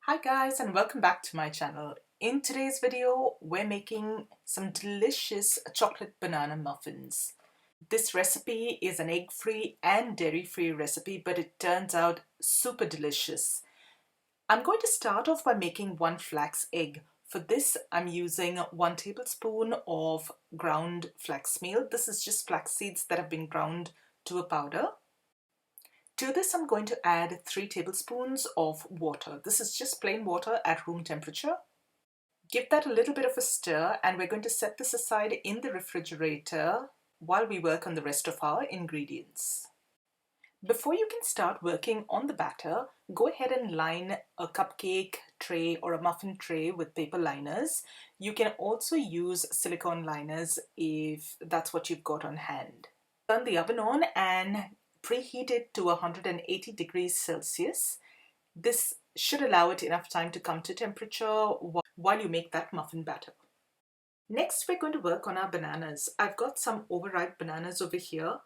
Hi guys, and welcome back to my channel. In today's video, we're making some delicious chocolate banana muffins. This recipe is an egg-free and dairy-free recipe, but it turns out super delicious. I'm going to start off by making one flax egg. For this, I'm using 1 tablespoon of ground flax meal. This is just flax seeds that have been ground to a powder. To this, I'm going to add 3 tablespoons of water. This is just plain water at room temperature. Give that a little bit of a stir, and we're going to set this aside in the refrigerator while we work on the rest of our ingredients. Before you can start working on the batter, go ahead and line a cupcake tray or a muffin tray with paper liners. You can also use silicone liners if that's what you've got on hand. Turn the oven on and preheat it to 180 degrees Celsius. This should allow it enough time to come to temperature while you make that muffin batter. Next, we're going to work on our bananas. I've got some overripe bananas over here.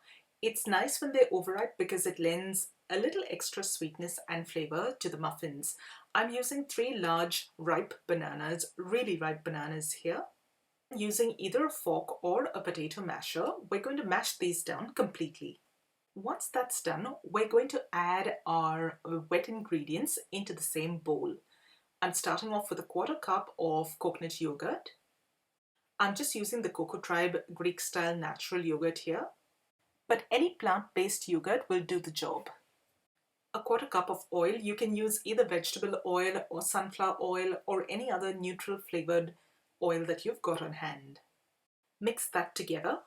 It's nice when they're overripe because it lends a little extra sweetness and flavor to the muffins. I'm using 3 large ripe bananas, really ripe bananas here. Using either a fork or a potato masher, we're going to mash these down completely. Once that's done, we're going to add our wet ingredients into the same bowl. I'm starting off with a 1/4 cup of coconut yogurt. I'm just using the Cocoa Tribe Greek style natural yogurt here, but any plant-based yogurt will do the job. A 1/4 cup of oil. You can use either vegetable oil or sunflower oil or any other neutral flavored oil that you've got on hand. Mix that together.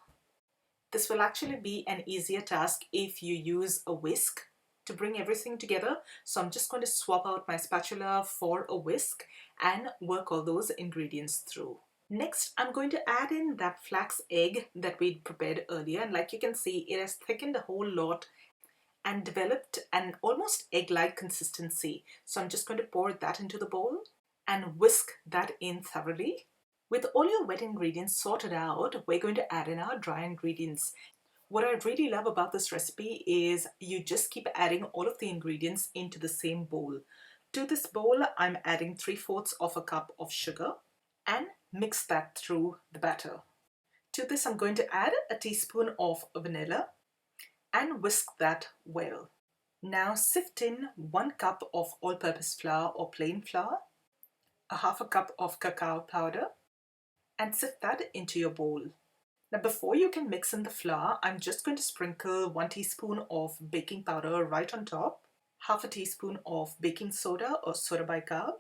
This will actually be an easier task if you use a whisk to bring everything together. So I'm just going to swap out my spatula for a whisk and work all those ingredients through. Next, I'm going to add in that flax egg that we'd prepared earlier. And like you can see, it has thickened a whole lot and developed an almost egg-like consistency. So I'm just going to pour that into the bowl and whisk that in thoroughly. With all your wet ingredients sorted out, we're going to add in our dry ingredients. What I really love about this recipe is you just keep adding all of the ingredients into the same bowl. To this bowl, I'm adding 3/4 of a cup of sugar and mix that through the batter. To this, I'm going to add a teaspoon of vanilla and whisk that well. Now sift in 1 cup of all-purpose flour or plain flour, a 1/2 cup of cacao powder, and sift that into your bowl. Now before you can mix in the flour, I'm just going to sprinkle 1 teaspoon of baking powder right on top, 1/2 teaspoon of baking soda or soda bicarb,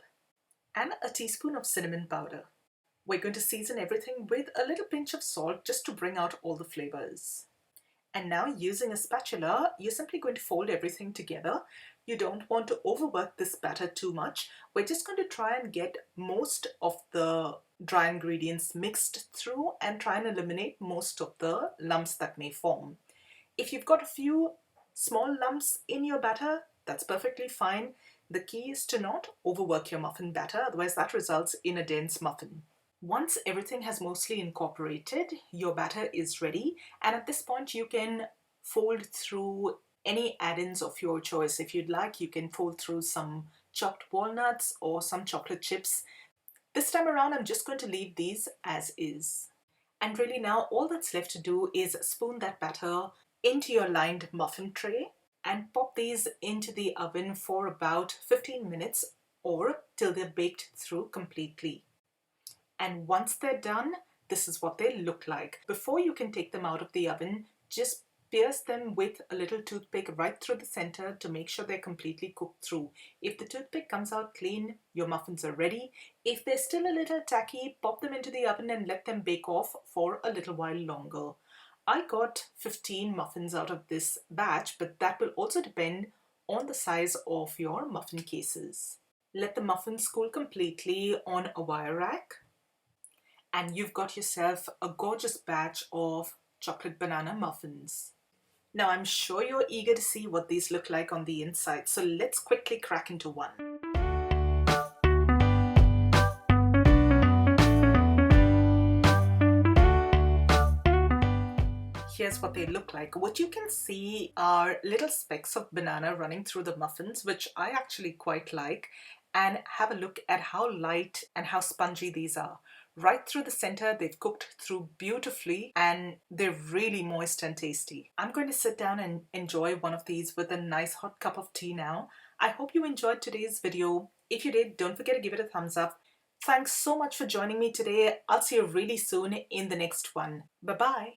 and a teaspoon of cinnamon powder. We're going to season everything with a little pinch of salt just to bring out all the flavors. And now using a spatula, you're simply going to fold everything together. You don't want to overwork this batter too much. We're just going to try and get most of the dry ingredients mixed through and try and eliminate most of the lumps that may form. If you've got a few small lumps in your batter, that's perfectly fine. The key is to not overwork your muffin batter, otherwise that results in a dense muffin. Once everything has mostly incorporated, your batter is ready, and at this point you can fold through any add-ins of your choice. If you'd like, you can fold through some chopped walnuts or some chocolate chips. This time around, I'm just going to leave these as is. And really now all that's left to do is spoon that batter into your lined muffin tray and pop these into the oven for about 15 minutes or till they're baked through completely. And once they're done, this is what they look like. Before you can take them out of the oven, just pierce them with a little toothpick right through the center to make sure they're completely cooked through. If the toothpick comes out clean, your muffins are ready. If they're still a little tacky, pop them into the oven and let them bake off for a little while longer. I got 15 muffins out of this batch, but that will also depend on the size of your muffin cases. Let the muffins cool completely on a wire rack, and you've got yourself a gorgeous batch of chocolate banana muffins. Now I'm sure you're eager to see what these look like on the inside, so let's quickly crack into one. Here's what they look like. What you can see are little specks of banana running through the muffins, which I actually quite like. and have a look at how light and how spongy these are. Right through the center, they've cooked through beautifully and they're really moist and tasty. I'm going to sit down and enjoy one of these with a nice hot cup of tea now. I hope you enjoyed today's video. If you did, don't forget to give it a thumbs up. Thanks so much for joining me today. I'll see you really soon in the next one. Bye-bye.